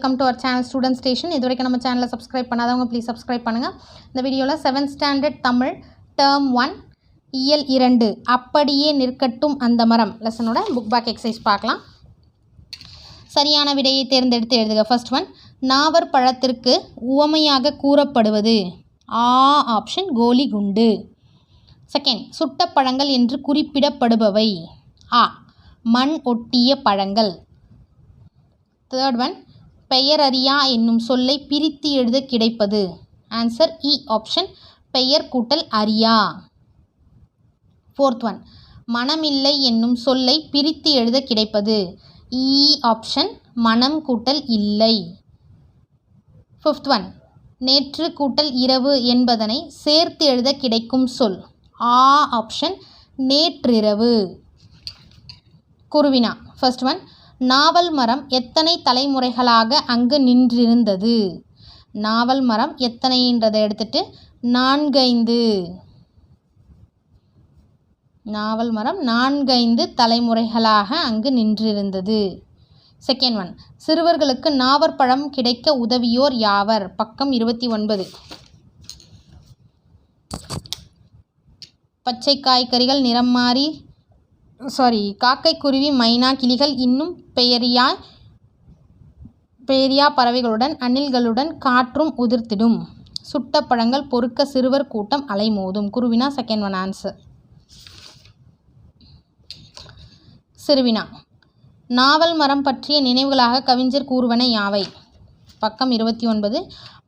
Welcome to our channel student station. இது வரைக்கும் நம்ம சேனலை சப்ஸ்கிரைப் பண்ணாதவங்க ப்ளீஸ் சப்ஸ்கிரைப் பண்ணுங்கள். இந்த வீடியோவில் 7th ஸ்டாண்டர்ட் தமிழ் டேர்ம் 1 இயல் 2 அப்படியே நிற்கட்டும் அந்த மரம் லெசனோட புக் பேக் எக்ஸசைஸ் பார்க்கலாம். சரியான விடையை தேர்ந்தெடுத்து எழுதுக. ஃபர்ஸ்ட் ஒன், நாவற் பழத்திற்கு உவமையாக கூறப்படுவது ஆப்ஷன் கோலி குண்டு. செகண்ட், சுட்ட பழங்கள் என்று குறிப்பிடப்படுபவை மண் ஒட்டிய பழங்கள். தேர்ட் ஒன், பெயரறியா என்னும் சொல்லை பிரித்து எழுத கிடைப்பது. ஆன்சர் ஆப்ஷன் பெயர் கூட்டல் அறியா. ஃபோர்த் ஒன், மனமில்லை என்னும் சொல்லை பிரித்து எழுத கிடைப்பது. ஆப்ஷன் மனம் கூட்டல் இல்லை. ஃபிஃப்த் ஒன், நேற்று கூட்டல் இரவு என்பதனை சேர்த்து எழுத கிடைக்கும் சொல். ஆப்ஷன் நேற்றிரவு. குருவினா. ஃபர்ஸ்ட் ஒன், நாவல் மரம் எத்தனை தலைமுறைகளாக அங்கு நின்றிருந்தது. நாவல் மரம் எத்தனைன்றதை எடுத்துட்டு 4-5. நாவல் மரம் 4-5 தலைமுறைகளாக அங்கு நின்றிருந்தது. செகண்ட் ஒன், சிறுவர்களுக்கு நாவற்பழம் கிடைக்க உதவியோர் யாவர். பக்கம் 29. பச்சை காய்கறிகள் நிறம் மாறி காக்கை குருவி மைனா கிளிகள் இன்னும் பெயரியா பறவைகளுடன் அணில்களுடன் காற்றும் உதிர்த்திடும். சுட்ட பழங்கள் பொறுக்க சிறுவர் கூட்டம் அலைமோதும். குருவினா செகண்ட் ஒன் ஆன்சர். சிறுவினா. நாவல் மரம் பற்றிய நினைவுகளாக கவிஞர் கூறுவன யாவை. பக்கம் 29.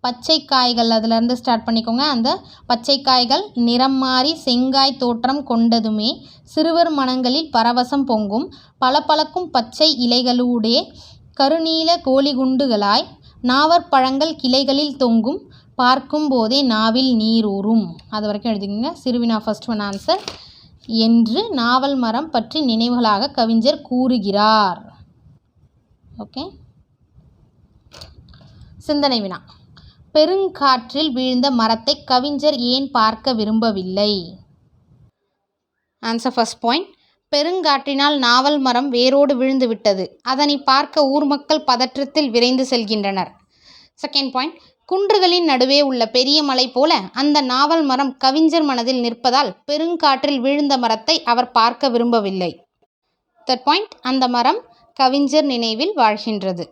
பச்சை காய்கள், அதிலிருந்து ஸ்டார்ட் பண்ணிக்கோங்க. அந்த பச்சை காய்கள் நிறம் மாறி செங்காய் தோற்றம் கொண்டதுமே சிறுவர் மனங்களில் பரவசம் பொங்கும். பளபளக்கும் பச்சை இலைகளூடே கருநீல கோலிகுண்டுகளாய் நாவற்பழங்கள் கிளைகளில் தொங்கும். பார்க்கும் போதே நாவில் நீரூறும். அது வரைக்கும் எழுதிக்கோங்க. சிறுவினா ஃபர்ஸ்ட் ஒன் ஆன்சர். என்று நாவல் மரம் பற்றி நினைவுகளாக கவிஞர் கூறுகிறார். ஓகே. சிந்தனை வினா. பெருங்காற்றில் வீழ்ந்த மரத்தை கவிஞர் ஏன் பார்க்க விரும்பவில்லை. ஆன்சர் ஃபர்ஸ்ட் பாயிண்ட், பெருங்காற்றினால் நாவல் மரம் வேரோடு விழுந்து விட்டது. அதனை பார்க்க ஊர் மக்கள் பதற்றத்தில் விரைந்து செல்கின்றனர். செகண்ட் பாயிண்ட், குன்றுகளின் நடுவே உள்ள பெரிய மலை போல அந்த நாவல் மரம் கவிஞர் மனதில் நிற்பதால் பெருங்காற்றில் விழுந்த மரத்தை அவர் பார்க்க விரும்பவில்லை. தேர்ட் பாயிண்ட், அந்த மரம் கவிஞர் நினைவில் வாழ்கின்றது.